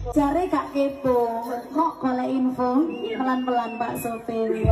Jare gak kepo, kok golek info pelan-pelan Pak Sopir.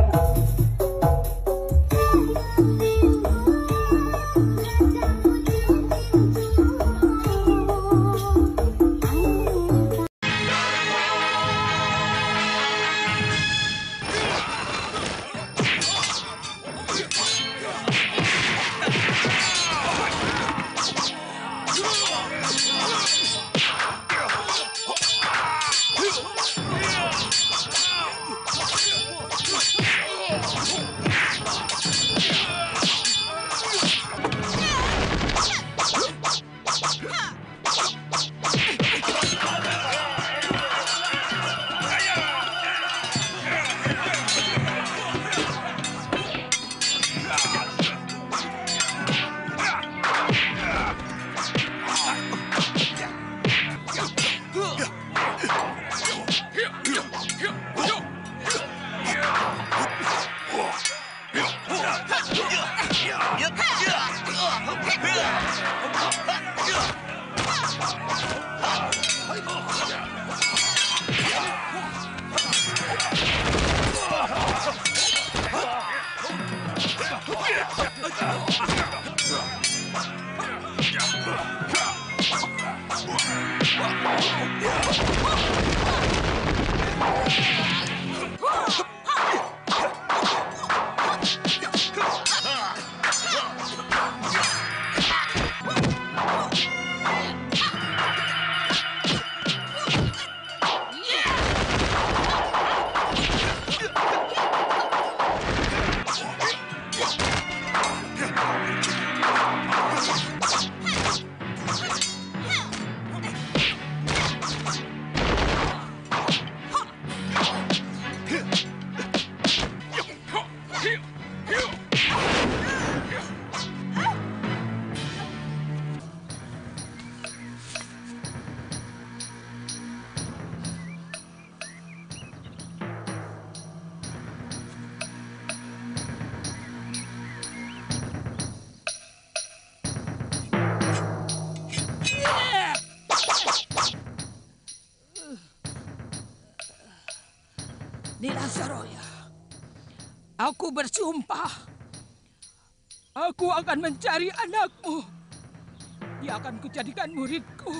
Nilasaroya, aku bersumpah, aku akan mencari anakmu. Dia akan kujadikan muridku.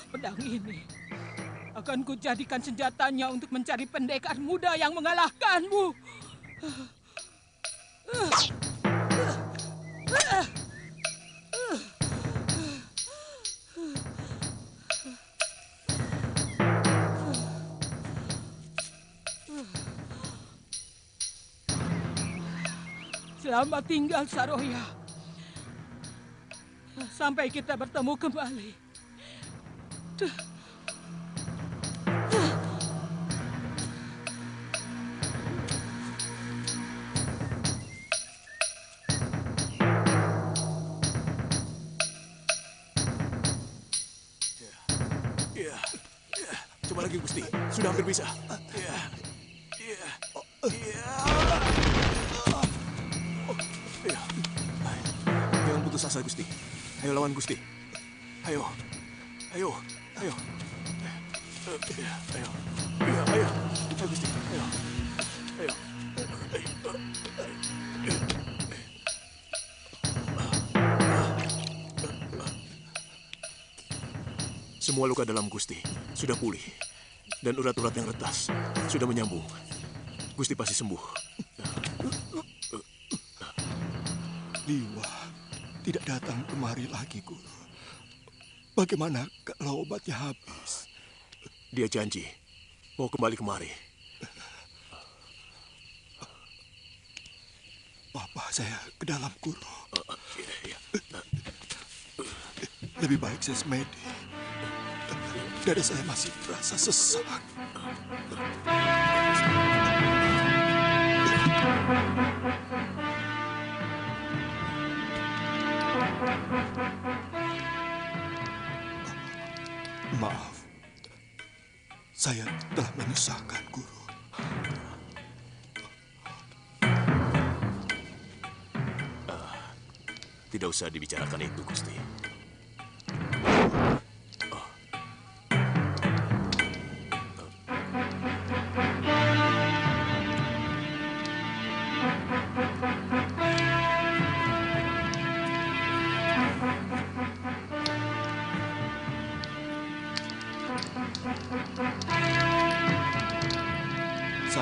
Pedang ini akan kujadikan senjatanya untuk mencari pendekar muda yang mengalahkanmu. Selamat tinggal, Saroya. Sampai kita bertemu kembali. Ya. Coba lagi, Gusti. Sudah hampir bisa. Ya. Jangan putus asa, Gusti. Ayo lawan Gusti. Ayo. Ayo, Gusti. Ayo. Semua luka dalam Gusti sudah pulih. Dan urat-urat yang retas sudah menyambung. Gusti pasti sembuh. Liwa tidak datang kemari lagi, Guru. Bagaimana kalau obatnya habis? Dia janji mau kembali kemari. Bapak saya ke dalam, Guru. Iya. Lebih baik saya semedi. Dada saya masih terasa sesak. Maaf, saya telah menyusahkan, Guru. Tidak usah dibicarakan itu, Gusti.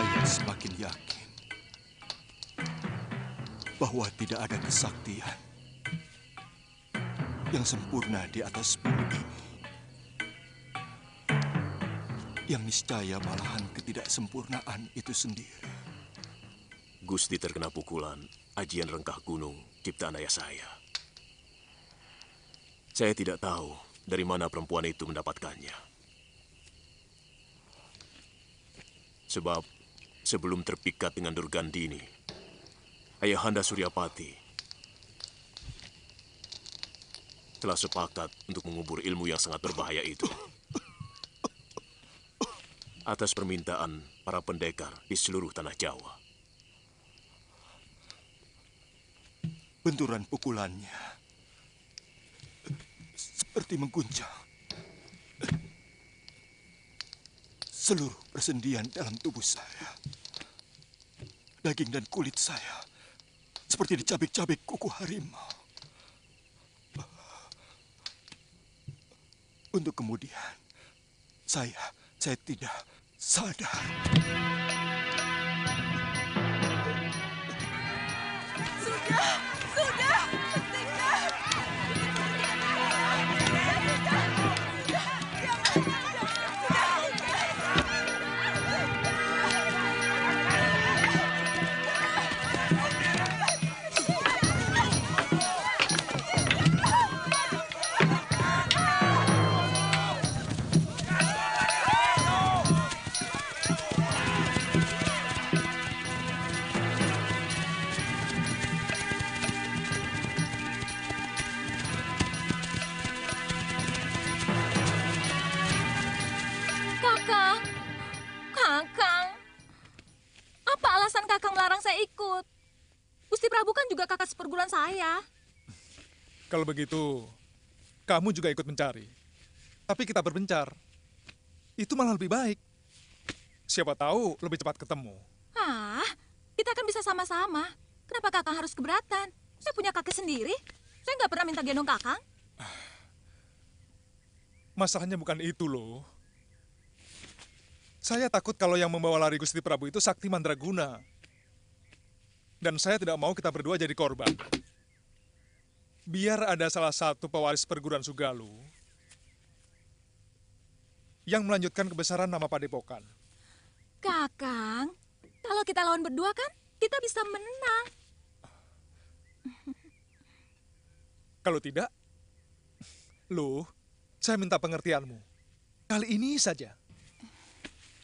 saya semakin yakin bahwa tidak ada kesaktian yang sempurna di atas bumi ini. Yang niscaya malahan ketidaksempurnaan itu sendiri. Gusti terkena pukulan ajian rengkah gunung ciptaan ayah saya. Saya tidak tahu dari mana perempuan itu mendapatkannya. Sebab sebelum terpikat dengan Durgandini, Ayahanda Suryapati telah sepakat untuk mengubur ilmu yang sangat berbahaya itu. Atas permintaan para pendekar di seluruh tanah Jawa. Benturan pukulannya seperti mengguncang seluruh persendian dalam tubuh saya. Daging dan kulit saya seperti dicabik-cabik kuku harimau. Untuk kemudian saya tidak sadar. Sudah, hentikan. Kakang, apa alasan Kakang melarang saya ikut? Gusti Prabu kan juga kakak seperguruan saya. Kalau begitu, kamu juga ikut mencari. Tapi kita berpencar. Itu malah lebih baik. Siapa tahu lebih cepat ketemu. Hah? Kita kan bisa sama-sama. Kenapa Kakang harus keberatan? Saya punya kaki sendiri. Saya nggak pernah minta gendong Kakang. Masalahnya bukan itu loh. Saya takut kalau yang membawa lari Gusti Prabu itu Sakti Mandraguna. Dan saya tidak mau kita berdua jadi korban. Biar ada salah satu pewaris perguruan Sugalu yang melanjutkan kebesaran nama Padepokan. Kakang, kalau kita lawan berdua kan, kita bisa menang. Kalau tidak, loh, saya minta pengertianmu. Kali ini saja.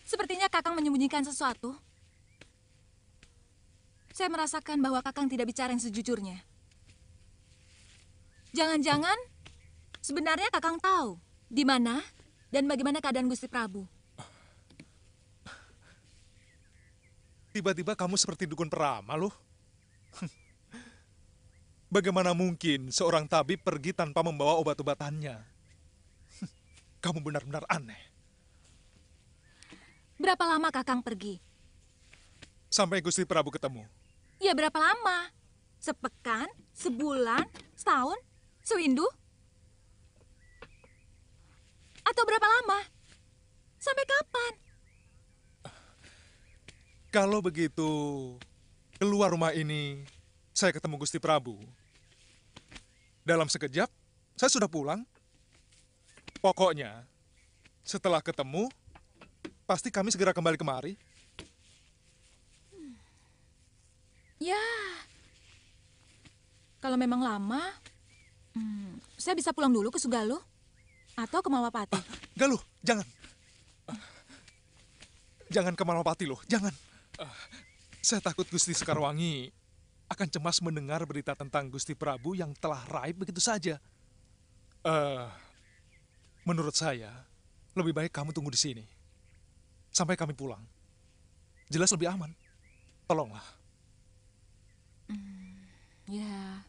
Sepertinya Kakang menyembunyikan sesuatu. Saya merasakan bahwa Kakang tidak bicara yang sejujurnya. Jangan-jangan sebenarnya Kakang tahu di mana dan bagaimana keadaan Gusti Prabu. Tiba-tiba kamu seperti dukun peramal loh. Bagaimana mungkin seorang tabib pergi tanpa membawa obat-obatannya? Kamu benar-benar aneh. Berapa lama Kakang pergi? Sampai Gusti Prabu ketemu. Ya berapa lama? Sepekan, sebulan, setahun, sewindu? Atau berapa lama? Sampai kapan? Kalau begitu, keluar rumah ini, saya ketemu Gusti Prabu. Dalam sekejap, saya sudah pulang. Pokoknya, setelah ketemu, pasti kami segera kembali kemari. Ya, kalau memang lama, saya bisa pulang dulu ke Sugaluh atau ke Malwapati. Galuh, jangan. Jangan ke Malwapati loh, jangan. Saya takut Gusti Sekarwangi akan cemas mendengar berita tentang Gusti Prabu yang telah raib begitu saja. Menurut saya, lebih baik kamu tunggu di sini. Sampai kami pulang. Jelas lebih aman. Tolonglah. Ya,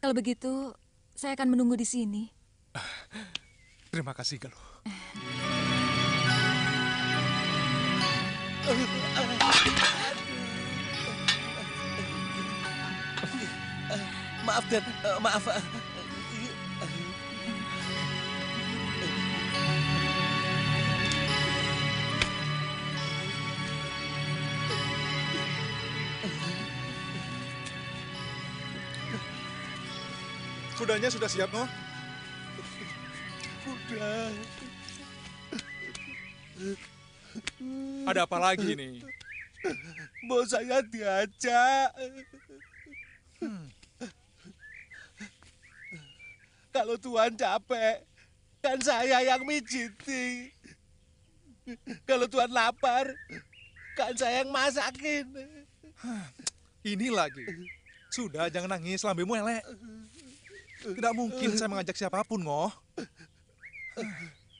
kalau begitu saya akan menunggu di sini. Terima kasih, Galuh. Maafkan, maaf. Kudanya sudah siap, no? Udah. Ada apa lagi ini? Mau saya diajak. Kalau Tuhan capek, kan saya yang mijiti. Kalau Tuhan lapar, kan saya yang masakin. Ini lagi. Sudah, jangan nangis, lambemu elek. Tidak mungkin saya mengajak siapapun, Ngoh.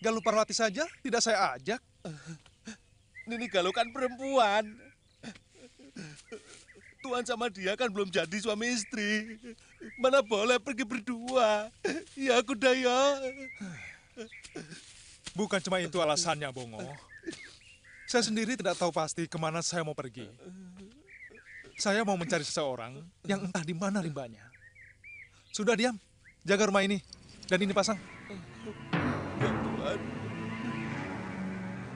Galuh Parwati saja tidak saya ajak. Ini Galuh kan perempuan. Tuhan sama dia kan belum jadi suami istri. Mana boleh pergi berdua. Ya kuda ya. Bukan cuma itu alasannya, Bongo. Saya sendiri tidak tahu pasti kemana saya mau pergi. Saya mau mencari seseorang yang entah di mana rimbanya. Sudah diam, jaga rumah ini. Dan ini pasang.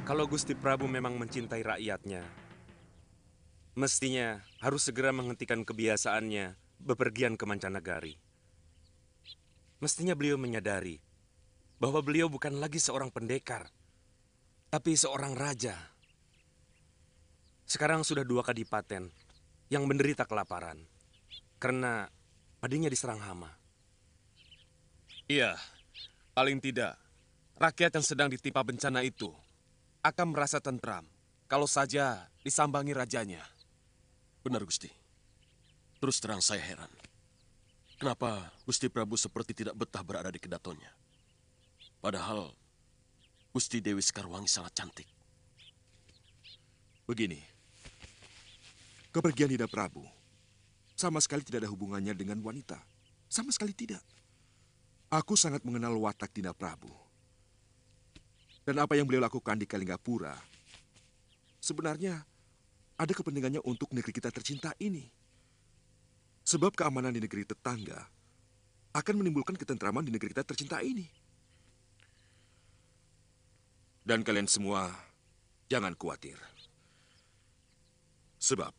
Kalau Gusti Prabu memang mencintai rakyatnya, mestinya harus segera menghentikan kebiasaannya bepergian ke mancanegari. Mestinya beliau menyadari bahwa beliau bukan lagi seorang pendekar, tapi seorang raja. Sekarang sudah 2 kadipaten yang menderita kelaparan karena padinya diserang hama. Iya, paling tidak rakyat yang sedang ditimpa bencana itu akan merasa tentram kalau saja disambangi rajanya. Benar, Gusti. Terus terang saya heran. Kenapa Gusti Prabu seperti tidak betah berada di kedatonnya? Padahal Gusti Dewi Sekarwangi sangat cantik. Begini, kepergian Dinda Prabu sama sekali tidak ada hubungannya dengan wanita. Sama sekali tidak. Aku sangat mengenal watak Dinda Prabu. Dan apa yang beliau lakukan di Kalinggapura sebenarnya ada kepentingannya untuk negeri kita tercinta ini. Sebab keamanan di negeri tetangga akan menimbulkan ketentraman di negeri kita tercinta ini. Dan kalian semua jangan khawatir. Sebab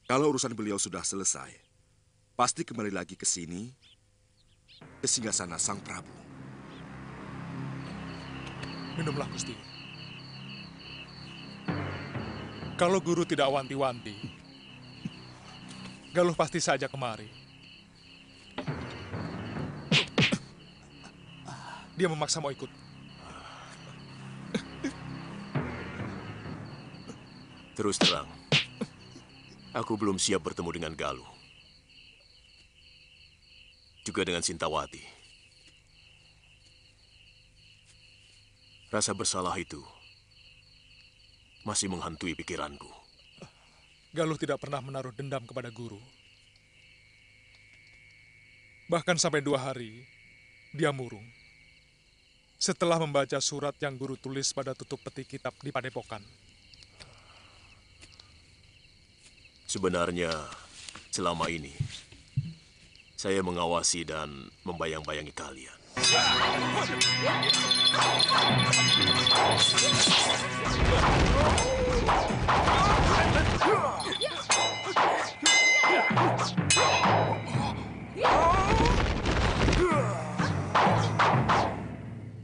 kalau urusan beliau sudah selesai, pasti kembali lagi ke sini, ke singgasana Sang Prabu. Minumlah, Gusti. Kalau guru tidak wanti-wanti, Galuh pasti saja kemari. Dia memaksa mau ikut. Terus terang, aku belum siap bertemu dengan Galuh. Juga dengan Sintawati. Rasa bersalah itu masih menghantui pikiranku. Galuh tidak pernah menaruh dendam kepada guru. Bahkan sampai 2 hari, dia murung. Setelah membaca surat yang guru tulis pada tutup peti kitab di Padepokan. Sebenarnya, selama ini, saya mengawasi dan membayang-bayangi kalian.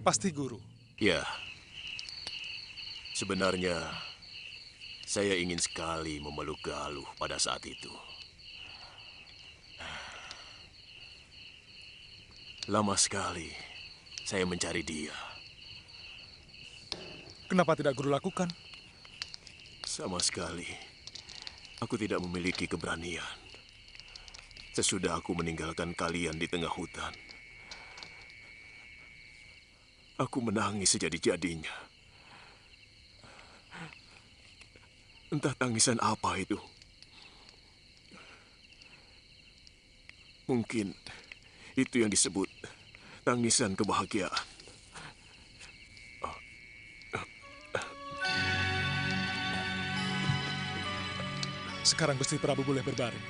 Pasti guru. Ya, sebenarnya saya ingin sekali memeluk Galuh pada saat itu. Lama sekali saya mencari dia. Kenapa tidak guru lakukan? Sama sekali, aku tidak memiliki keberanian. Sesudah aku meninggalkan kalian di tengah hutan, aku menangis sejadi-jadinya. Entah tangisan apa itu. Mungkin itu yang disebut tangisan kebahagiaan. Sekarang Gusti Prabu boleh berbaring.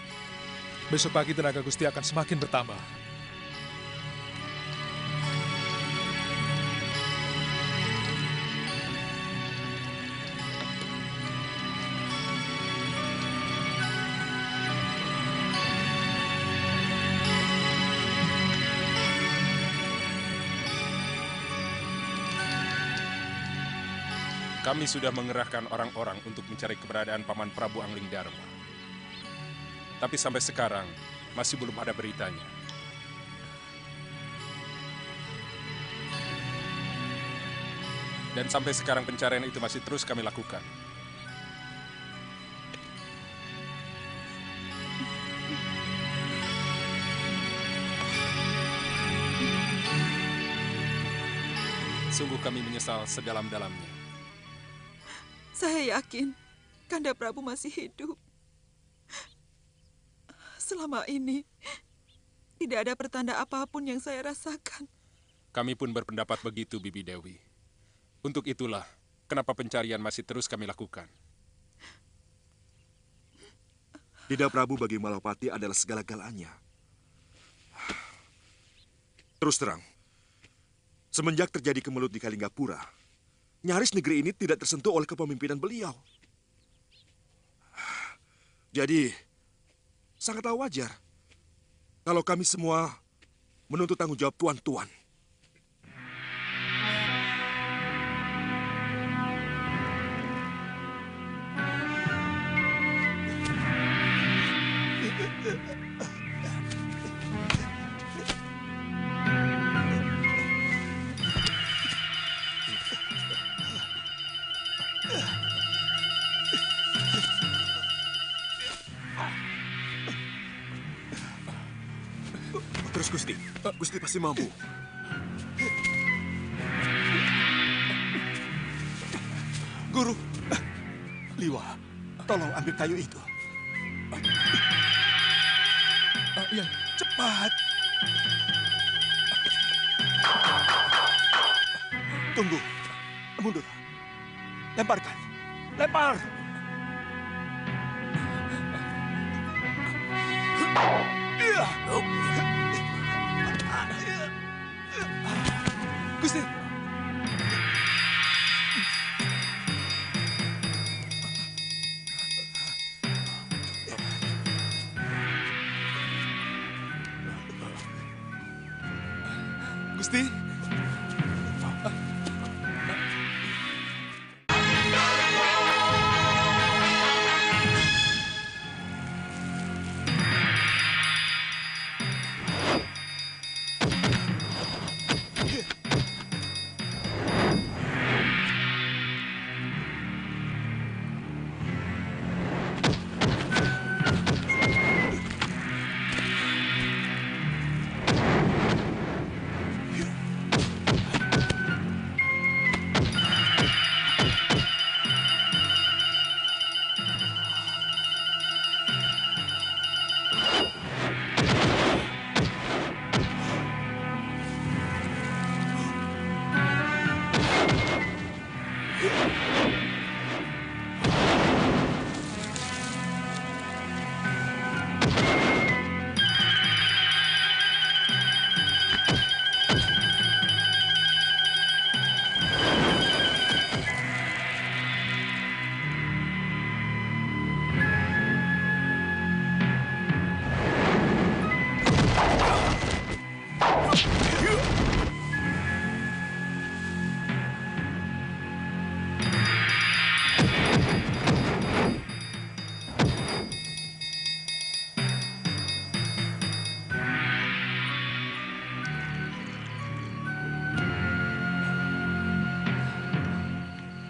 Besok pagi tenaga Gusti akan semakin bertambah. Kami sudah mengerahkan orang-orang untuk mencari keberadaan Paman Prabu Anglingdarma. Tapi sampai sekarang masih belum ada beritanya. Dan sampai sekarang pencarian itu masih terus kami lakukan. Sungguh kami menyesal sedalam-dalamnya. Saya yakin Kanda Prabu masih hidup. Selama ini tidak ada pertanda apapun yang saya rasakan. Kami pun berpendapat begitu, Bibi Dewi. Untuk itulah kenapa pencarian masih terus kami lakukan. Dinda Prabu bagi Malapati adalah segala-galanya. Terus terang, semenjak terjadi kemelut di Kalinggapura, nyaris negeri ini tidak tersentuh oleh kepemimpinan beliau. Jadi, sangatlah wajar kalau kami semua menuntut tanggung jawab tuan-tuan. Terus Gusti, Gusti pasti mampu. Guru, Liwa, tolong ambil kayu itu. Ya, cepat. Tunggu, mundur. Lemparkan, lempar. Gusti. Gusti.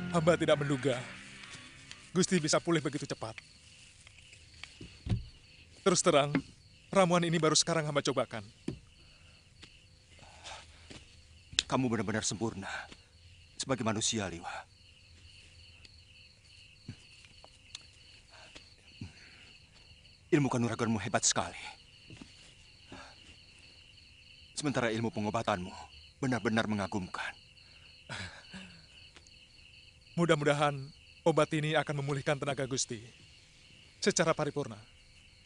Hamba tidak menduga Gusti bisa pulih begitu cepat. Terus terang, ramuan ini baru sekarang hamba cobakan. Kamu benar-benar sempurna sebagai manusia, Liwa. Ilmu kanuraganmu hebat sekali. Sementara ilmu pengobatanmu benar-benar mengagumkan. Mudah-mudahan obat ini akan memulihkan tenaga Gusti secara paripurna.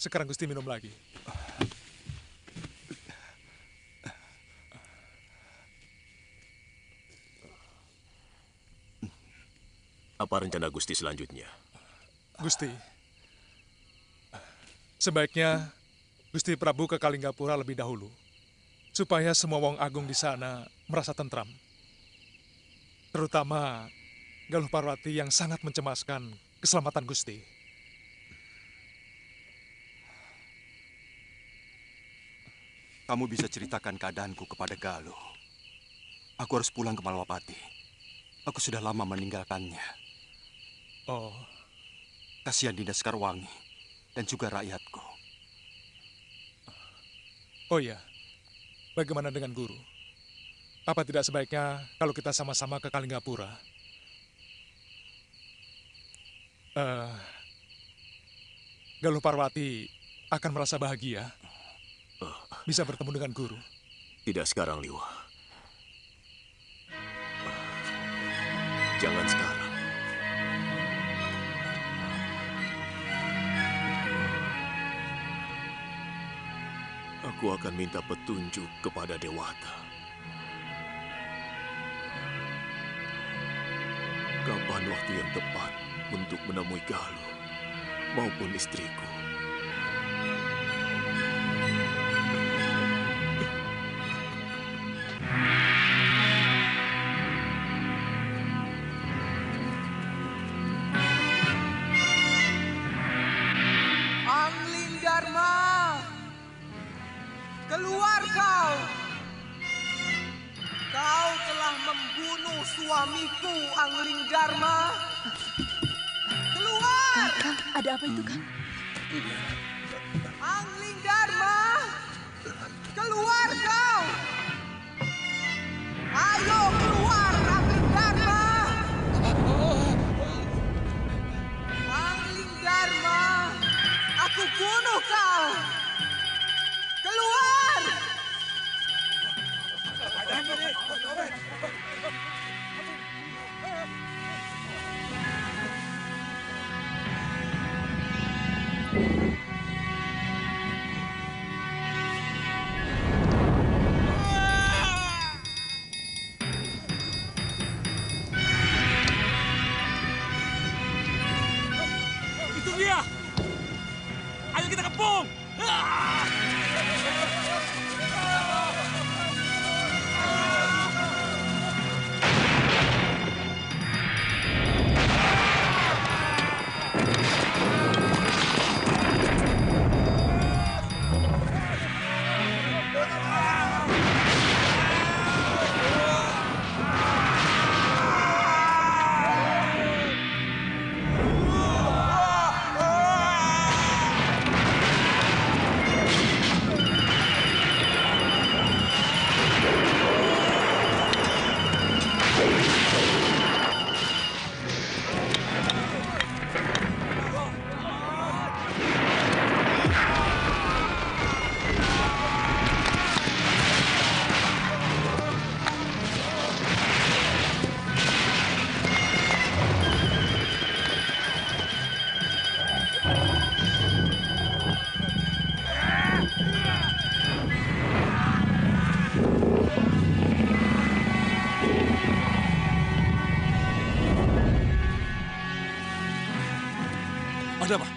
Sekarang Gusti minum lagi. Apa rencana Gusti selanjutnya? Gusti, sebaiknya Gusti Prabu ke Kalinggapura lebih dahulu, supaya semua wong agung di sana merasa tentram. Terutama Galuh Parwati yang sangat mencemaskan keselamatan Gusti. Kamu bisa ceritakan keadaanku kepada Galuh. Aku harus pulang ke Malwapati. Aku sudah lama meninggalkannya. Oh. Kasihan Dinda Sekarwangi dan juga rakyatku. Oh iya, bagaimana dengan guru? Apa tidak sebaiknya kalau kita sama-sama ke Kalinggapura? Galuh Parwati akan merasa bahagia bisa bertemu dengan guru. Tidak sekarang, Liwa. Jangan sekarang. Aku akan minta petunjuk kepada Dewata. Kapan waktu yang tepat untuk menemui Galuh maupun istriku? Angling Dharma, keluar kau! Kau telah membunuh suamiku, Angling Dharma. Keluar! Kang, ada apa itu, Kang? Angling Dharma, keluar kau! Ayo keluar, Angling Dharma! Angling Dharma, aku bunuh kau! Keluar! Itu dia! Ayo kita kepung! Ada apa?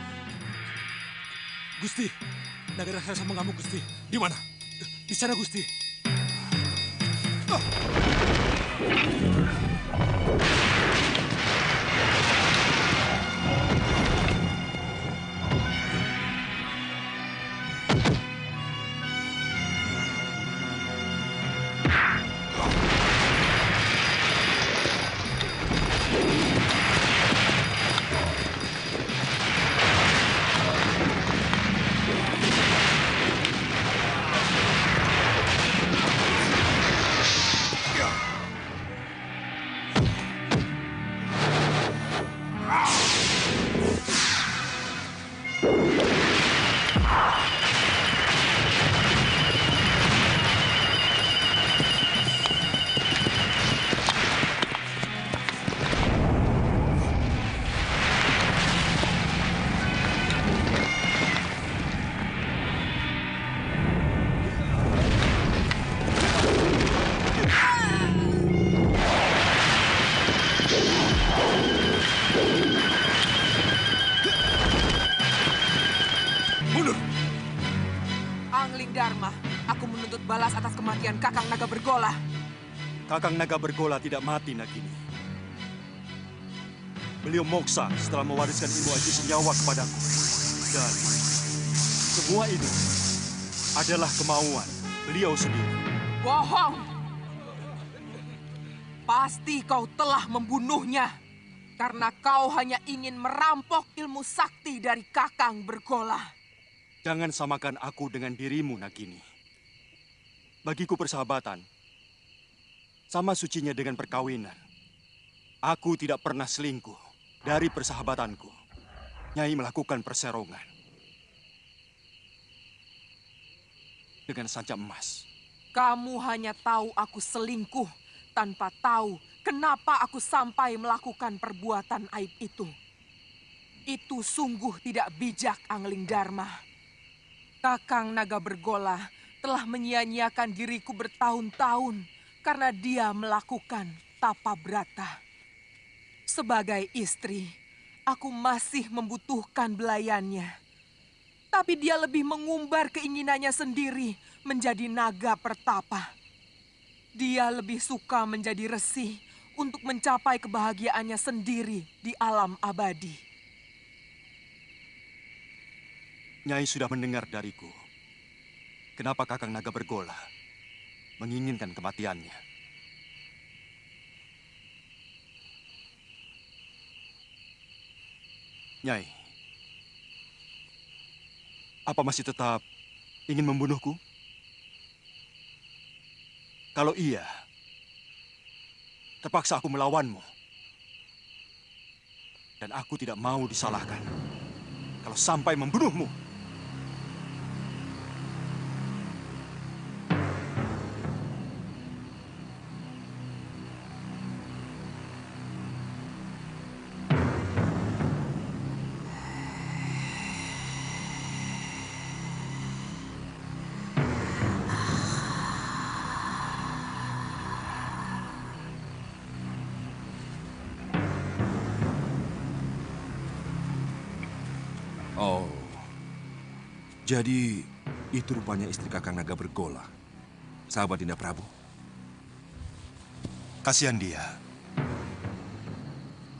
Gusti, naga raksasa mengamuk Gusti. Di mana? Di sana Gusti. Angling Dharma, aku menuntut balas atas kematian Kakang Naga Bergola. Kakang Naga Bergola tidak mati, Nagini. Beliau moksa setelah mewariskan ilmu aji senyawa kepadaku. Dan semua itu adalah kemauan beliau sendiri. Bohong! Pasti kau telah membunuhnya. Karena kau hanya ingin merampok ilmu sakti dari Kakang Bergola. Jangan samakan aku dengan dirimu, Nagini. Bagiku persahabatan sama sucinya dengan perkawinan. Aku tidak pernah selingkuh dari persahabatanku. Nyai melakukan perserongan dengan sanca emas. Kamu hanya tahu aku selingkuh tanpa tahu kenapa aku sampai melakukan perbuatan aib itu. Itu sungguh tidak bijak, Angling Dharma. Kakang Naga Bergola telah menyia-nyiakan diriku bertahun-tahun karena dia melakukan tapa brata. Sebagai istri, aku masih membutuhkan belayannya. Tapi dia lebih mengumbar keinginannya sendiri menjadi naga pertapa. Dia lebih suka menjadi resi untuk mencapai kebahagiaannya sendiri di alam abadi. Nyai sudah mendengar dariku. Kenapa Kakang Naga Bergola menginginkan kematiannya? Nyai, apa masih tetap ingin membunuhku? Kalau iya, terpaksa aku melawanmu. Dan aku tidak mau disalahkan kalau sampai membunuhmu. Oh, jadi itu rupanya istri Kakang Naga Bergola, sahabat Dinda Prabu. Kasihan dia.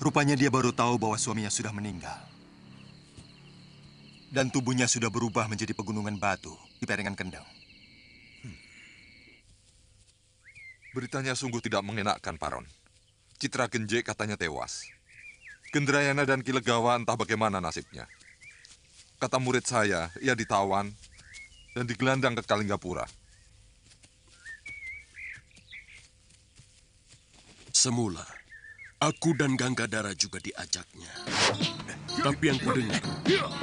Rupanya dia baru tahu bahwa suaminya sudah meninggal. Dan tubuhnya sudah berubah menjadi pegunungan batu di Perengan Kendeng. Beritanya sungguh tidak mengenakkan, Paron. Citra Genje katanya tewas. Gendrayana dan Kilegawa entah bagaimana nasibnya. Kata murid saya, ia ditawan dan digelandang ke Kalinggapura. Semula, aku dan Ganggadara juga diajaknya. Tapi yang kudengar,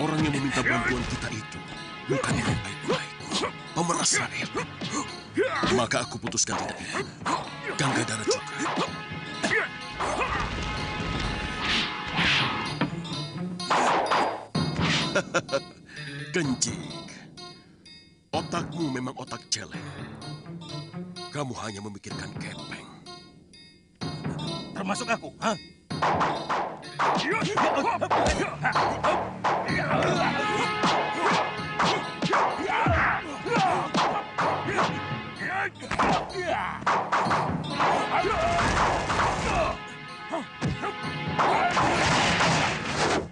orang yang meminta bantuan kita itu mukanya baik-baik, pemeras rakyat. Maka aku putuskan tidak ikut. Ganggadara juga. Genjik, otakmu memang otak celeng. Kamu hanya memikirkan kepeng. Termasuk aku, ha?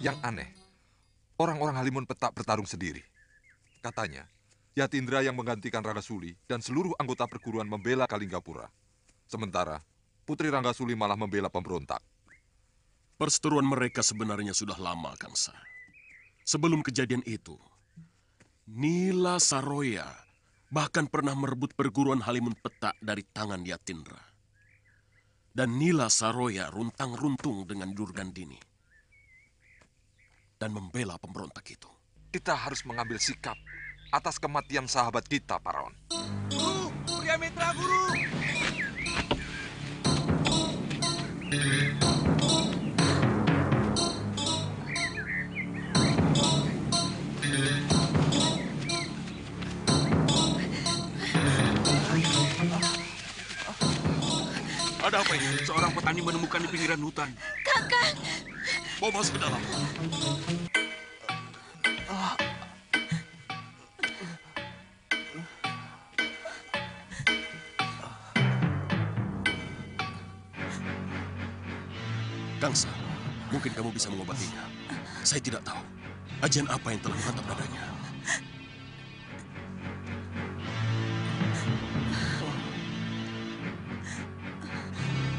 Yang aneh, orang-orang Halimun Petak bertarung sendiri. Katanya, Yatindra yang menggantikan Ranggasuli dan seluruh anggota perguruan membela Kalinggapura. Sementara, Putri Ranggasuli malah membela pemberontak. Perseteruan mereka sebenarnya sudah lama, Kangsa. Sebelum kejadian itu, Nila Saroya bahkan pernah merebut perguruan Halimun Petak dari tangan Yatindra. Dan Nila Saroya runtang-runtung dengan Durgandini. Dan membela pemberontak itu. Kita harus mengambil sikap atas kematian sahabat kita, Paron. Guru, Pria Mitra Guru. Ada apa ini? Seorang petani menemukan di pinggiran hutan. Kakang! Bawa masuk ke dalam. Gangsa, Mungkin kamu bisa mengobatinya. Saya tidak tahu. Ajian apa yang telah menghantam dadanya.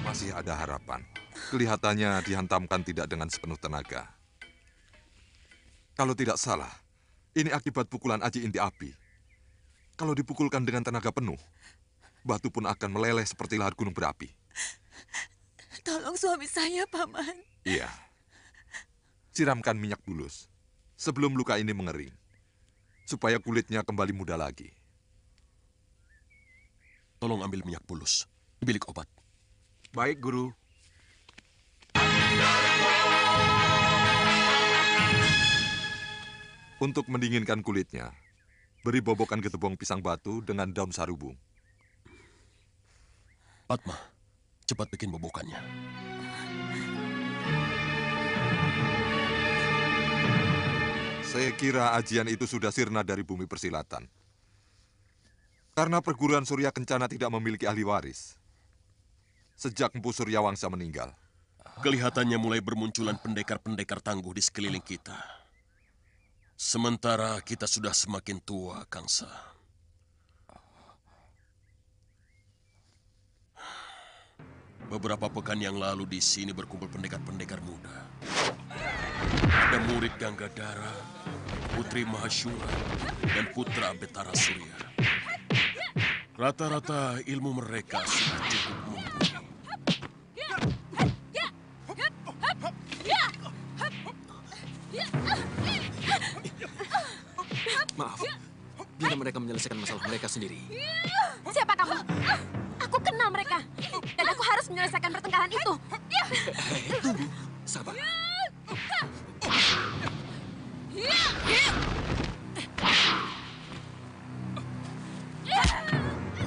Masih ada harapan. Kelihatannya dihantamkan tidak dengan sepenuh tenaga. Kalau tidak salah, ini akibat pukulan aji inti api. Kalau dipukulkan dengan tenaga penuh, batu pun akan meleleh seperti lahar gunung berapi. Tolong suami saya, Paman. Iya. Siramkan minyak bulus sebelum luka ini mengering, supaya kulitnya kembali muda lagi. Tolong ambil minyak bulus di bilik obat. Baik, Guru. Untuk mendinginkan kulitnya, beri bobokan getebong pisang batu dengan daun sarubung. Padma, cepat bikin bobokannya. Saya kira ajian itu sudah sirna dari bumi persilatan. Karena perguruan Surya Kencana tidak memiliki ahli waris. Sejak Empu Suryawangsa meninggal. Kelihatannya mulai bermunculan pendekar-pendekar tangguh di sekeliling kita. Sementara kita sudah semakin tua, Kangsa. Beberapa pekan yang lalu di sini berkumpul pendekar-pendekar muda. Ada murid Ganggadara, Putri Mahasyura, dan Putra Betara Surya. Rata-rata ilmu mereka sudah cukup mumpuni. Maaf, biar mereka menyelesaikan masalah mereka sendiri. Siapa kamu? Aku kenal mereka. Dan aku harus menyelesaikan pertengkaran itu. Tunggu, sabar.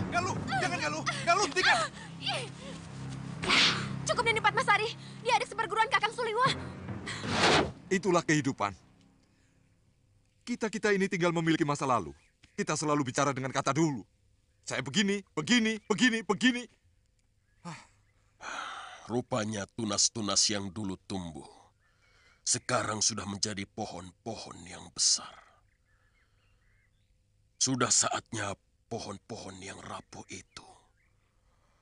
Galuh, jangan Galuh. Galuh, hentikan. Cukup Nini Padmasari. Dia adik seperguruan Kakang Suliwa. Itulah kehidupan. Kita-kita ini tinggal memiliki masa lalu. Kita selalu bicara dengan kata dulu. Saya begini, begini, begini, begini. Rupanya tunas-tunas yang dulu tumbuh, sekarang sudah menjadi pohon-pohon yang besar. Sudah saatnya pohon-pohon yang rapuh itu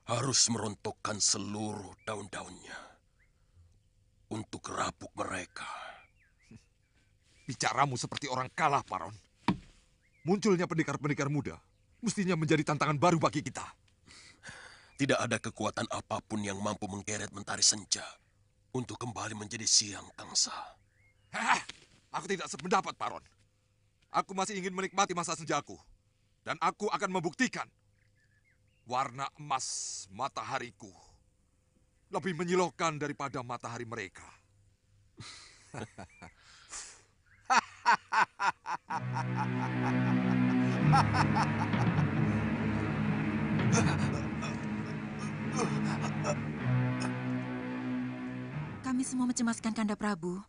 harus merontokkan seluruh daun-daunnya untuk rabuk mereka. Bicaramu seperti orang kalah, Paron. Munculnya pendekar-pendekar muda mestinya menjadi tantangan baru bagi kita. Tidak ada kekuatan apapun yang mampu menggeret Mentari Senja untuk kembali menjadi siang, Kangsa. Aku tidak sependapat, Paron. Aku masih ingin menikmati masa senjaku. Dan aku akan membuktikan warna emas matahariku lebih menyilaukan daripada matahari mereka. Kami semua mencemaskan Kanda Prabu,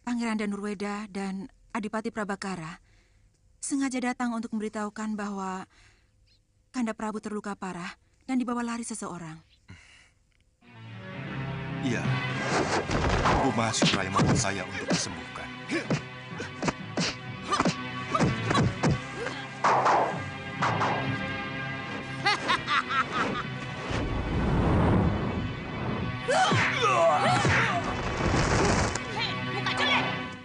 Pangeran Danurweda, dan Adipati Prabakara sengaja datang untuk memberitahukan bahwa Kanda Prabu terluka parah dan dibawa lari seseorang. Iya, Bu Mahasyura yang membuat saya untuk disembuhkan.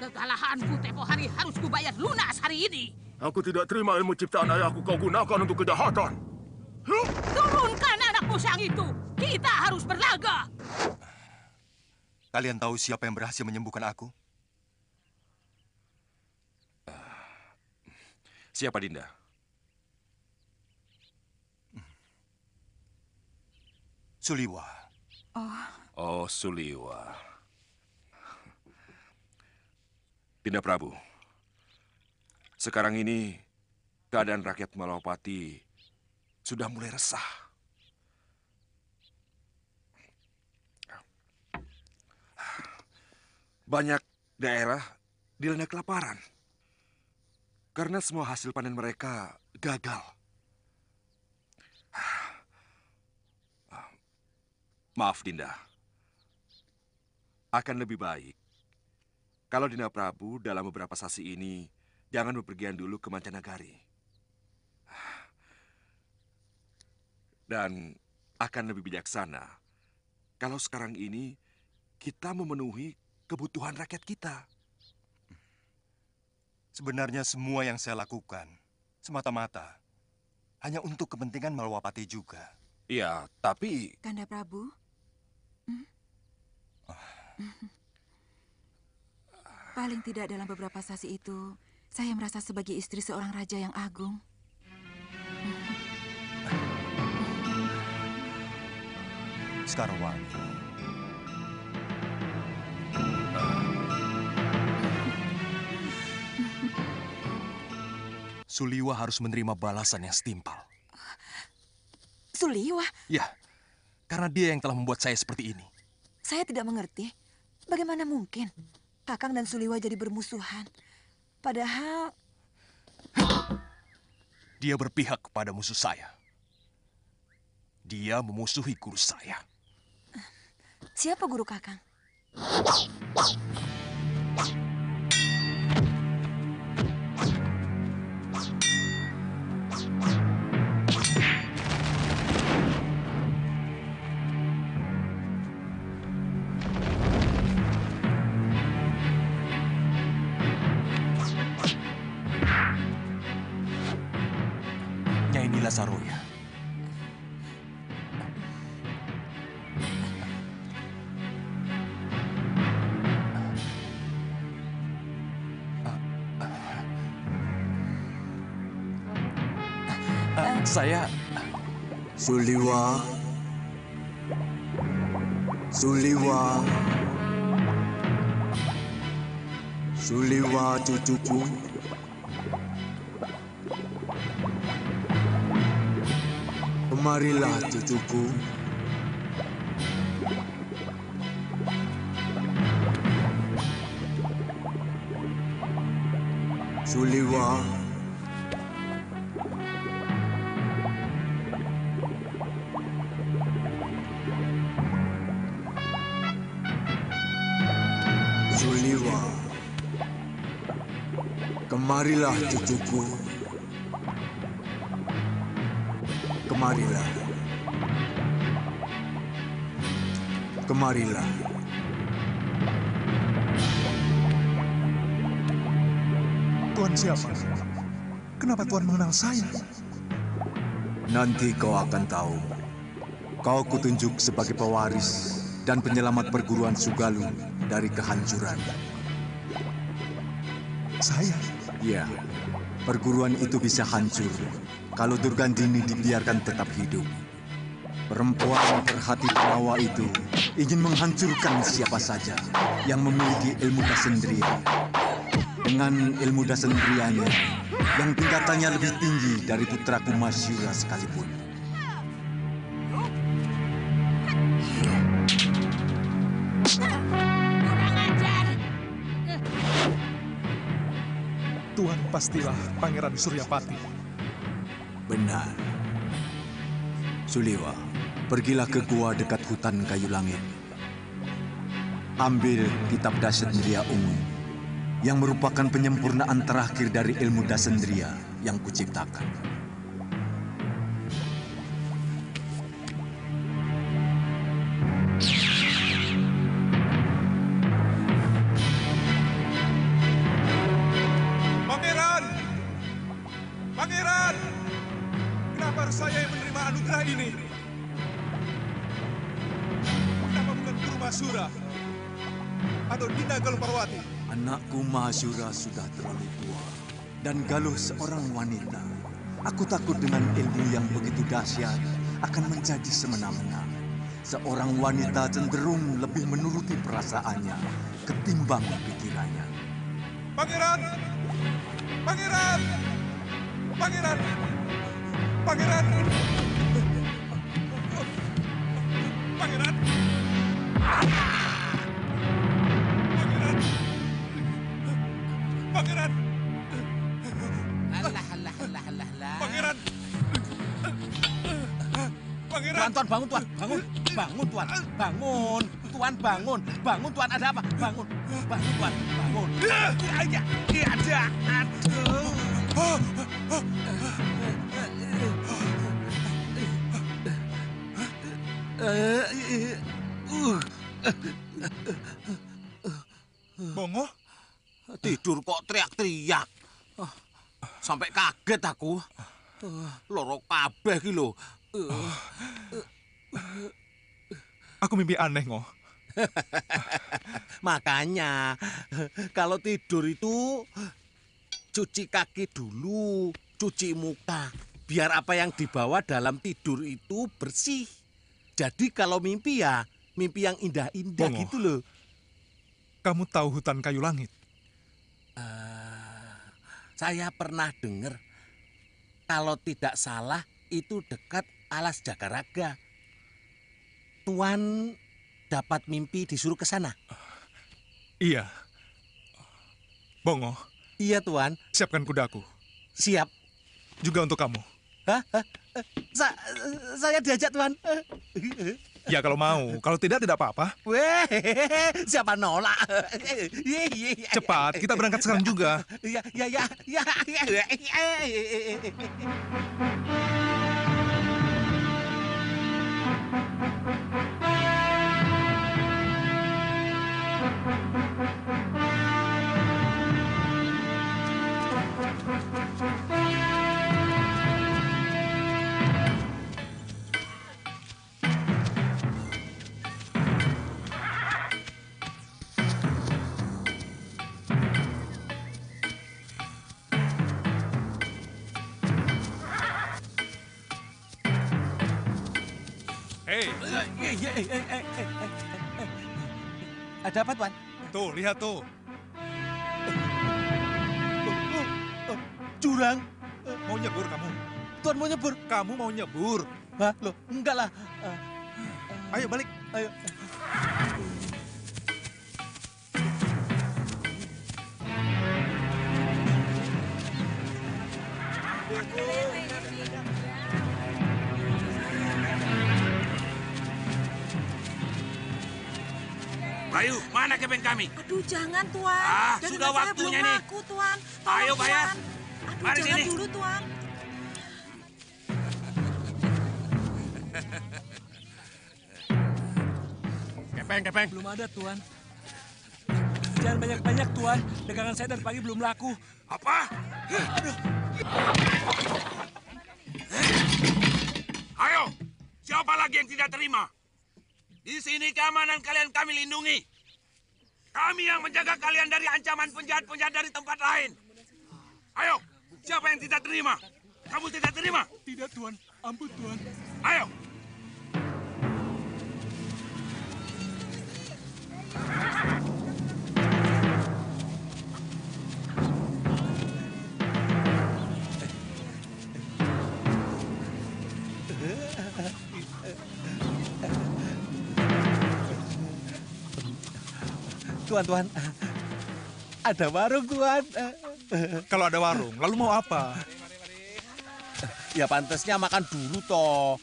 Kekalahanku tempo hari harus kubayar lunas hari ini. Aku tidak terima ilmu ciptaan ayahku kau gunakan untuk kejahatan. Turunkan anak musang itu. Kita harus berlaga. Kalian tahu siapa yang berhasil menyembuhkan aku? Siapa, Dinda? Suliwa. Oh, Suliwa. Dinda Prabu, sekarang ini keadaan rakyat Malawapati sudah mulai resah. Banyak daerah dilanda kelaparan karena semua hasil panen mereka gagal. Maaf, Dinda. Akan lebih baik kalau Dina Prabu dalam beberapa sasi ini jangan bepergian dulu ke Mancanagari. Dan akan lebih bijaksana kalau sekarang ini kita memenuhi kebutuhan rakyat kita. Sebenarnya semua yang saya lakukan semata-mata hanya untuk kepentingan Malwapati juga. Iya, tapi... Kanda Prabu? Paling tidak dalam beberapa sasi itu, saya merasa sebagai istri seorang raja yang agung. Sekarwangi. Suliwa harus menerima balasan yang setimpal. Suliwa? Ya, karena dia yang telah membuat saya seperti ini. Saya tidak mengerti. Bagaimana mungkin Kakang dan Suliwa jadi bermusuhan? Padahal... Dia berpihak kepada musuh saya. Dia memusuhi guru saya. Siapa guru Kakang? Nyai Nila Saroya. Saya... Suliwa. Suliwa. Suliwa cucuku. Kemarilah cucuku. Suliwa. Suliwa. Kemarilah cucuku. Kemarilah. Kemarilah. Tuan siapa? Kenapa Tuan mengenal saya? Nanti kau akan tahu. Kau kutunjuk sebagai pewaris dan penyelamat perguruan Sugalu dari kehancuran. Saya? Ya, perguruan itu bisa hancur kalau Durgandini dibiarkan tetap hidup. Perempuan terhati penawa itu ingin menghancurkan siapa saja yang memiliki ilmu dasendria. Dengan ilmu dasendrianya yang tingkatannya lebih tinggi dari putraku Masyura sekalipun. Tuan pastilah Pangeran Suryapati. Benar. Suliwa, pergilah ke gua dekat hutan kayu langit. Ambil kitab Dasendria Ungu yang merupakan penyempurnaan terakhir dari ilmu Dasendria yang kuciptakan. Pangeran! Pangeran! Kenapa harus saya yang menerima anugerah ini? Kenapa bukan Guru Masura? Atau Dinda Galuh Parwati? Anakku Masyura sudah terlalu tua dan Galuh seorang wanita. Aku takut dengan ilmu yang begitu dahsyat akan menjadi semena-mena. Seorang wanita cenderung lebih menuruti perasaannya ketimbang pikirannya. Pangeran! Pangeran! Pangeran! Pangeran! Pangeran! Pangeran! Alah. Pangeran! Pangeran! Tuan, bangun, Tuan. Bangun, bangun, Tuan. Bangun. Tuan, bangun. Bangun, Tuan. Ada apa? Bangun. Bangun, Tuan. Bangun. Aja. Ada. Aduh. Bongo? Tidur kok teriak-teriak. Sampai kaget aku. Lorok kabeh iki lho. Aku mimpi aneh, Ngo. Makanya, kalau tidur itu cuci kaki dulu, cuci muka. Biar apa yang dibawa dalam tidur itu bersih. Jadi kalau mimpi ya, mimpi yang indah-indah Bongo, gitu loh. Kamu tahu hutan kayu langit? Saya pernah dengar, kalau tidak salah itu dekat Alas Jagaraga. Tuan dapat mimpi disuruh ke sana? Iya. Bongo. Iya, Tuan. Siapkan kudaku. Siap. Juga untuk kamu. Hah? Saya diajak, Tuan. Ya kalau mau. Kalau tidak apa-apa. Weh, siapa nolak? Cepat, kita berangkat sekarang juga. Ya. Hei. Ada apa, Tuan? Tuh, lihat tuh. Jurang. Mau nyebur kamu? Tuan mau nyebur? Kamu mau nyebur? Hah? Loh, enggak lah. Ayo balik. Ayo. Ayo, mana kepeng kami? Aduh, jangan, Tuan. Ah, Dagangan sudah saya waktunya belum nih. laku, Tuan. Tolong, Ayo, bayar. Tuan. Aduh, Mari jangan sini. dulu, Tuan. Kepeng. Belum ada, Tuan. Jangan banyak-banyak, Tuan. Dagangan saya dari pagi belum laku. Apa? Ayo, siapa lagi yang tidak terima? Di sini keamanan kalian kami lindungi. Kami yang menjaga kalian dari ancaman penjahat-penjahat dari tempat lain. Ayo, siapa yang tidak terima? Kamu tidak terima? Tidak, Tuan. Ampun, Tuan. Ayo. Tuan, ada warung, Tuan. Kalau ada warung, lalu mau apa? Ya pantasnya makan dulu, toh.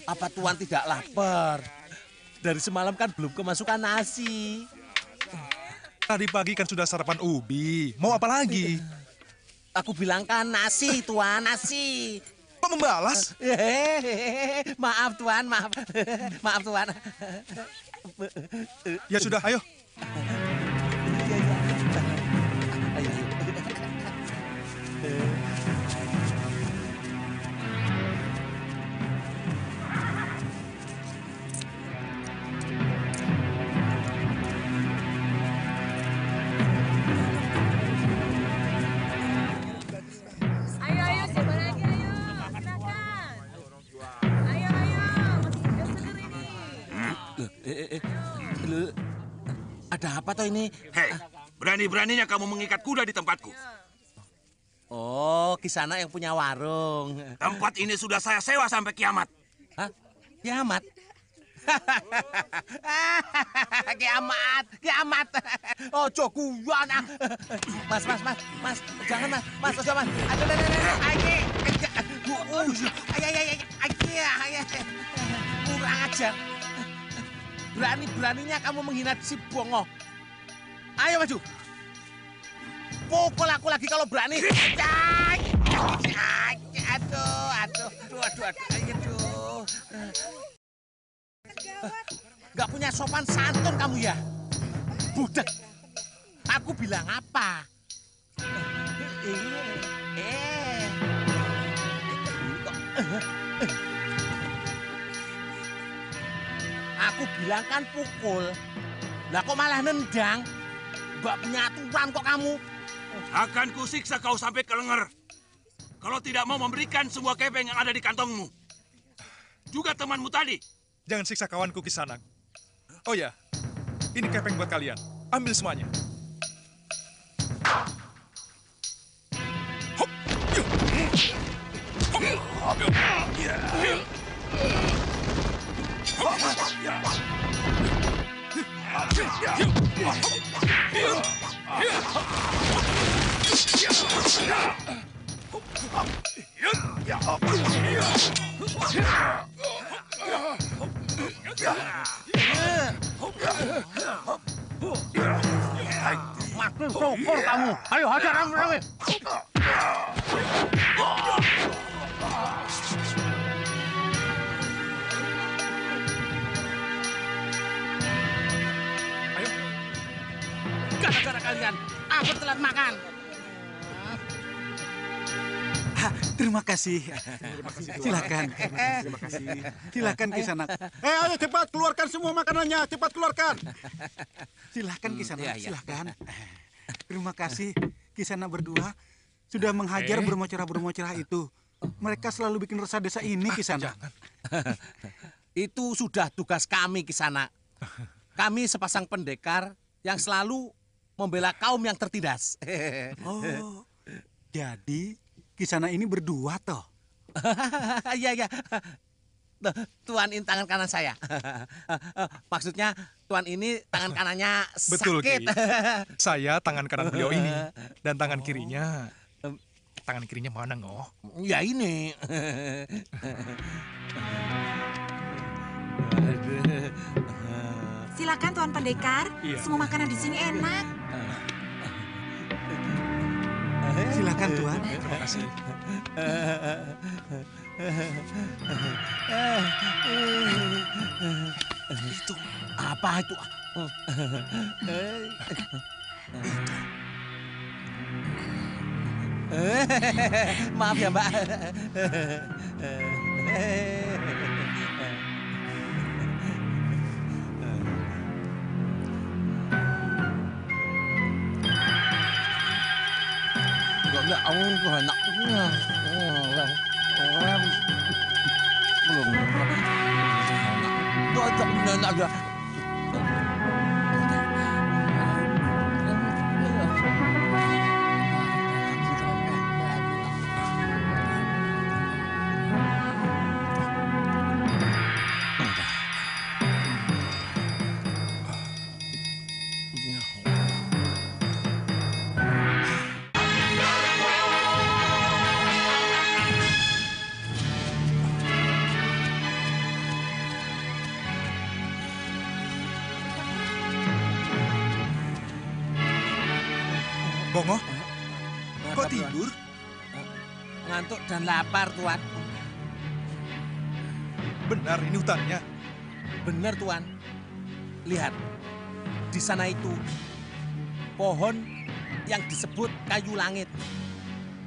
Apa Tuan tidak lapar? Dari semalam kan belum kemasukan nasi. Tadi pagi kan sudah sarapan ubi. Mau apa lagi? Aku bilang kan nasi, Tuan, nasi. Kok membalas? Maaf, Tuan, maaf. Maaf, Tuan. Ya sudah, ayo. Ayo, siapa lagi? Ayo, silakan. Ayo, masih ada seger ini. Ada apa toh ini? Hei, berani-beraninya kamu mengikat kuda di tempatku. Oh, Kisana yang punya warung. Tempat ini sudah saya sewa sampai kiamat. Hah? Kiamat? Kiamat. Oh, joguan. Mas. Jangan, Mas. Jangan, Mas. Aduh. ajar. Berani-beraninya kamu menghina si Bongo. Ayo maju. Pukul aku lagi kalau berani. Aduh. Nggak punya sopan santun kamu ya? Budak. Aku bilang apa? Aku bilang kan pukul. Lah kok malah nendang? Nggak punya aturan kok kamu. Akan kusiksa kau sampai ke lenger. Kalau tidak mau memberikan semua kepeng yang ada di kantongmu. Juga temanmu tadi. Jangan siksa kawanku, Kisanak. Oh ya, ini kepeng buat kalian. Ambil semuanya. Hop. Makin sokor kamu. Ayo hajar rame-rame. Ayo. Gara-gara kalian, aku telat makan. Terima kasih. Silakan. Terima kasih. Silakan Kisanak. Ayo cepat keluarkan semua makanannya. Cepat keluarkan. Silakan Kisanak. Silakan. Terima kasih Kisanak berdua sudah menghajar bermocerah-bermocerah itu. Mereka selalu bikin resah desa ini, Kisanak. Itu sudah tugas kami, Kisanak. Kami sepasang pendekar yang selalu membela kaum yang tertindas. Oh, jadi Kisanak ini berdua toh? Iya. Tuan ini tangan kanan saya. Maksudnya Tuan ini tangan kanannya Betul, sakit. Ki. Saya tangan kanan beliau ini. Dan tangan kirinya... Tangan kirinya mana, Ngoh? Ya ini. Silakan Tuan Pendekar. Iya. Semua makanan di sini enak. Silakan Tuan. Terima kasih. Itu apa itu? Maaf ya, Mbak. Enggak, enaknya. Belum. Enggak ada. Bongo, kok tidur? Ngantuk dan lapar, Tuan. Benar, ini hutannya. Benar, Tuan. Lihat, di sana itu pohon yang disebut kayu langit.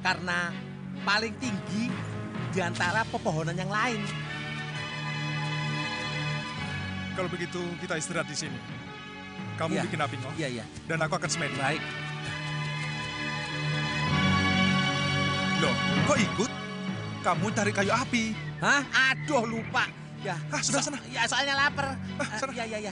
Karena paling tinggi di antara pepohonan yang lain. Kalau begitu, kita istirahat di sini. Kamu Iya. bikin api, Ngoh. Iya. Dan aku akan semedi. Baik. Loh, kok ikut? Kamu cari kayu api. Hah? Aduh, lupa. Ya, sudah sana. Ya, soalnya lapar. Sana. Iya.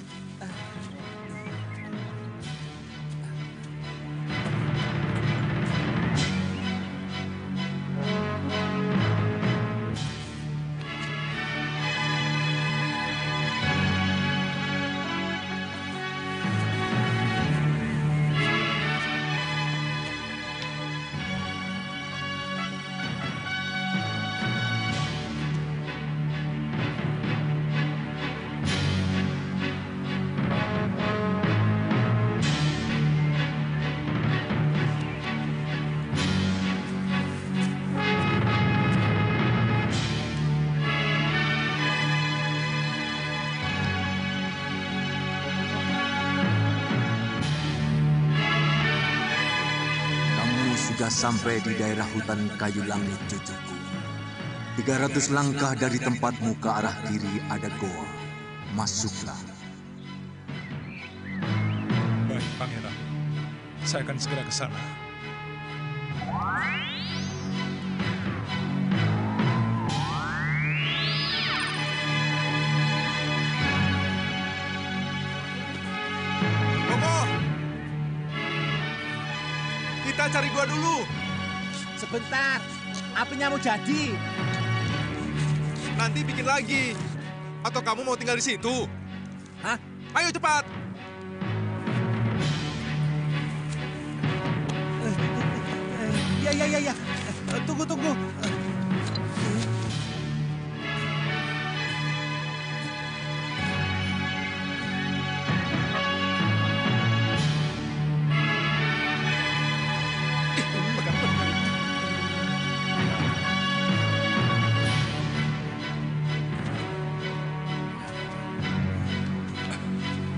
sudah sampai di daerah hutan kayu langit, cucuku. 300 langkah dari tempatmu ke arah kiri ada goa. Masuklah. Baik, Pangeran. Saya akan segera ke sana. Kita cari gua dulu. Sebentar, apinya mau jadi. Nanti bikin lagi. Atau kamu mau tinggal di situ? Hah? Ayo cepat. Ya. Tunggu.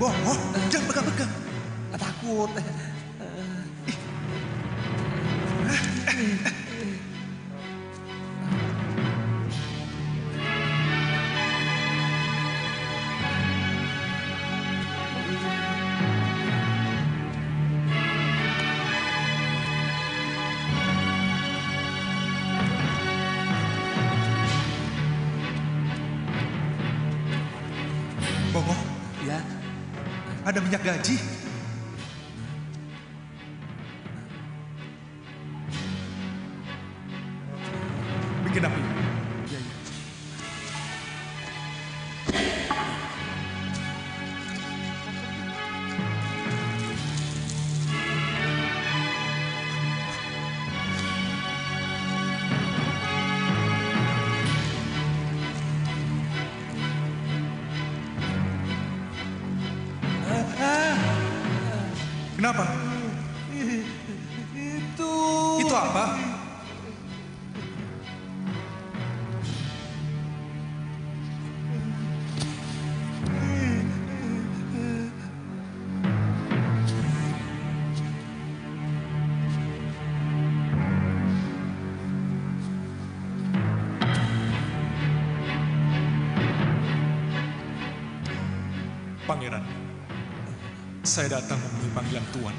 Boh, jangan pegang-pegang. Takut. Bongo, ya, ada minyak gaji. Bikin api. Ya. Kenapa? Itu apa? Pangeran, saya datang memenuhi panggilan Tuan.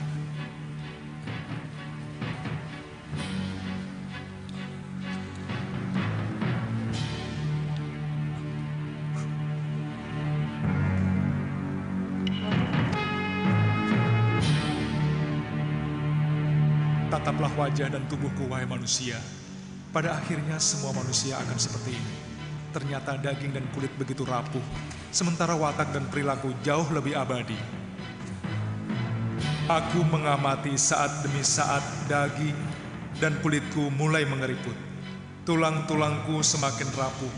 Tataplah wajah dan tubuhku, wahai manusia. Pada akhirnya semua manusia akan seperti ini. Ternyata daging dan kulit begitu rapuh, sementara watak dan perilaku jauh lebih abadi. Aku mengamati saat demi saat daging dan kulitku mulai mengeriput. Tulang-tulangku semakin rapuh.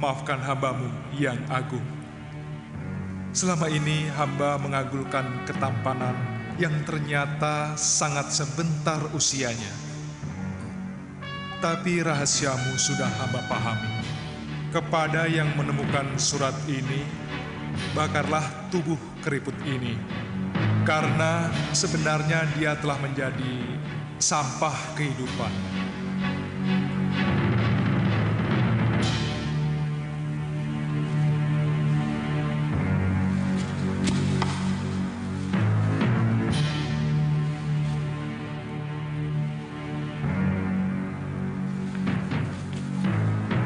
Maafkan hambamu yang agung. Selama ini hamba mengagulkan ketampanan yang ternyata sangat sebentar usianya. Tapi rahasiamu sudah hamba pahami. Kepada yang menemukan surat ini, bakarlah tubuh keriput ini. Karena sebenarnya dia telah menjadi sampah kehidupan.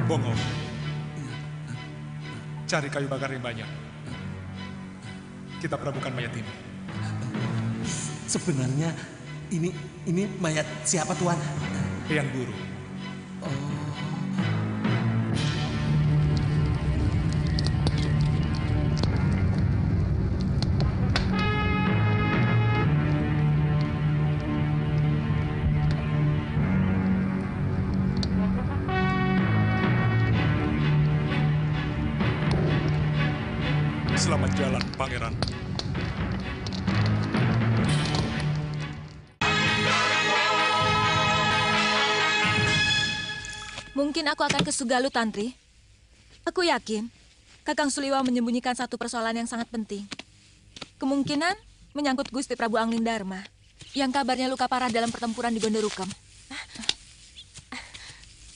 Bongo, cari kayu bakar yang banyak. Kita perabukan mayat ini. Sebenarnya ini mayat siapa, Tuan? Eyang Guru. Selamat jalan, Pangeran. Mungkin aku akan ke Sugalu, Tantri. Aku yakin Kakang Suliwa menyembunyikan satu persoalan yang sangat penting. Kemungkinan menyangkut Gusti Prabu Anglingdarma yang kabarnya luka parah dalam pertempuran di Gondorukem.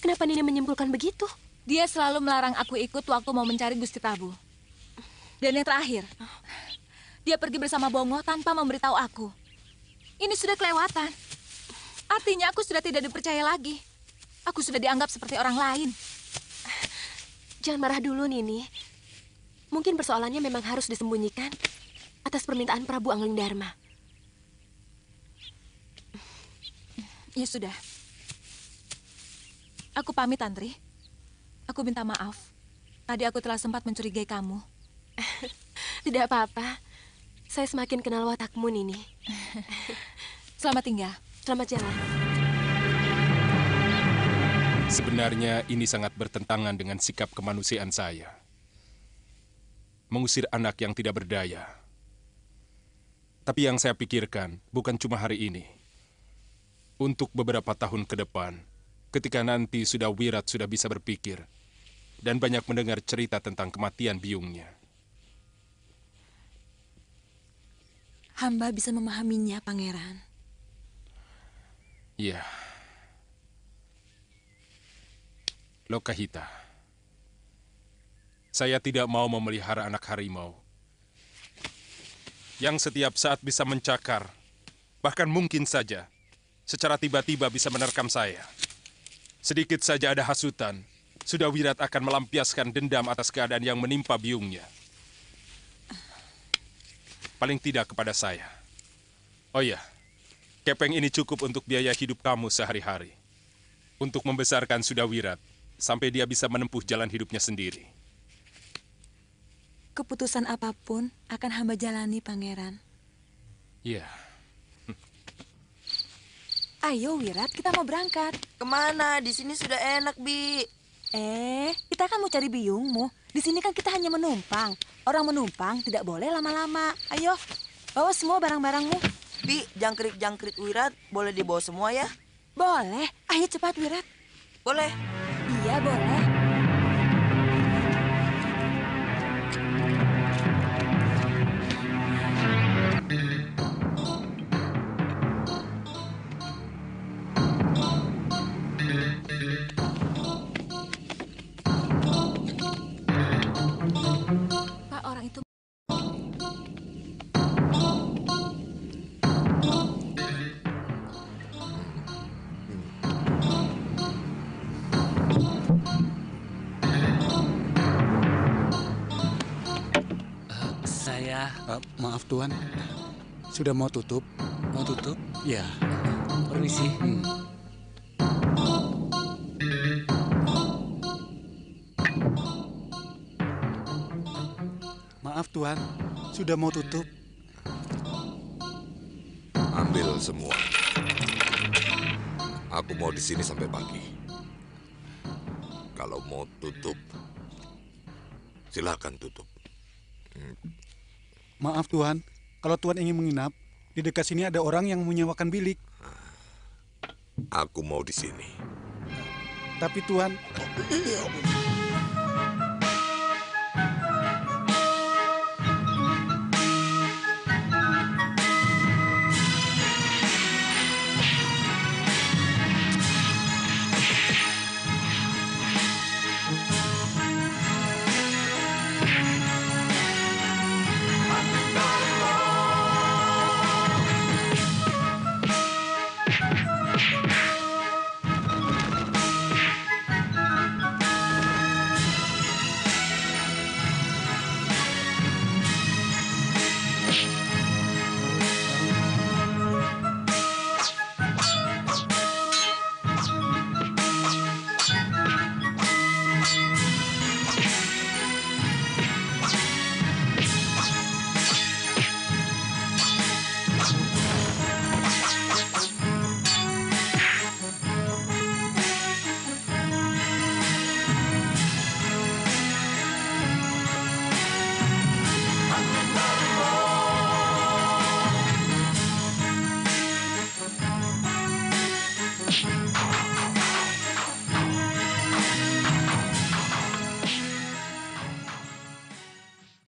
Kenapa Nini menyimpulkan begitu? Dia selalu melarang aku ikut waktu mau mencari Gusti Prabu. Dan yang terakhir, dia pergi bersama Bongo tanpa memberitahu aku. Ini sudah kelewatan. Artinya aku sudah tidak dipercaya lagi. Aku sudah dianggap seperti orang lain. Jangan marah dulu, Nini. Mungkin persoalannya memang harus disembunyikan atas permintaan Prabu Anglingdarma. Ya sudah. Aku pamit, Tantri. Aku minta maaf. Tadi aku telah sempat mencurigai kamu. Tidak apa-apa. Saya semakin kenal watakmu, Nini. Selamat tinggal. Selamat jalan. Sebenarnya ini sangat bertentangan dengan sikap kemanusiaan saya. Mengusir anak yang tidak berdaya. Tapi yang saya pikirkan bukan cuma hari ini. Untuk beberapa tahun ke depan, ketika nanti Wirat sudah bisa berpikir dan banyak mendengar cerita tentang kematian biungnya. Hamba bisa memahaminya, Pangeran. Iya. Lokahita, saya tidak mau memelihara anak harimau yang setiap saat bisa mencakar, bahkan mungkin saja secara tiba-tiba bisa menerkam saya. Sedikit saja ada hasutan, Wirat akan melampiaskan dendam atas keadaan yang menimpa biungnya. Paling tidak kepada saya. Oh iya, kepeng ini cukup untuk biaya hidup kamu sehari-hari. Untuk membesarkan Wirat sampai dia bisa menempuh jalan hidupnya sendiri. Keputusan apapun akan hamba jalani, Pangeran. Iya. Ayo, Wirat, kita mau berangkat. Kemana? Di sini sudah enak, Bi. Kita kan mau cari biungmu. Di sini kan kita hanya menumpang. Orang menumpang tidak boleh lama-lama. Ayo, bawa semua barang-barangmu. Bi, jangkrik-jangkrik Wirat boleh dibawa semua ya? Boleh. Ayo cepat, Wirat. Boleh. Iya, boleh. Pak, orang itu... Maaf Tuan, sudah mau tutup? Mau tutup? Ya. Permisi. Maaf Tuan, sudah mau tutup? Ambil semua. Aku mau di sini sampai pagi. Kalau mau tutup, silakan tutup. Maaf Tuan, kalau Tuan ingin menginap, di dekat sini ada orang yang menyewakan bilik. Aku mau di sini. Tapi Tuan...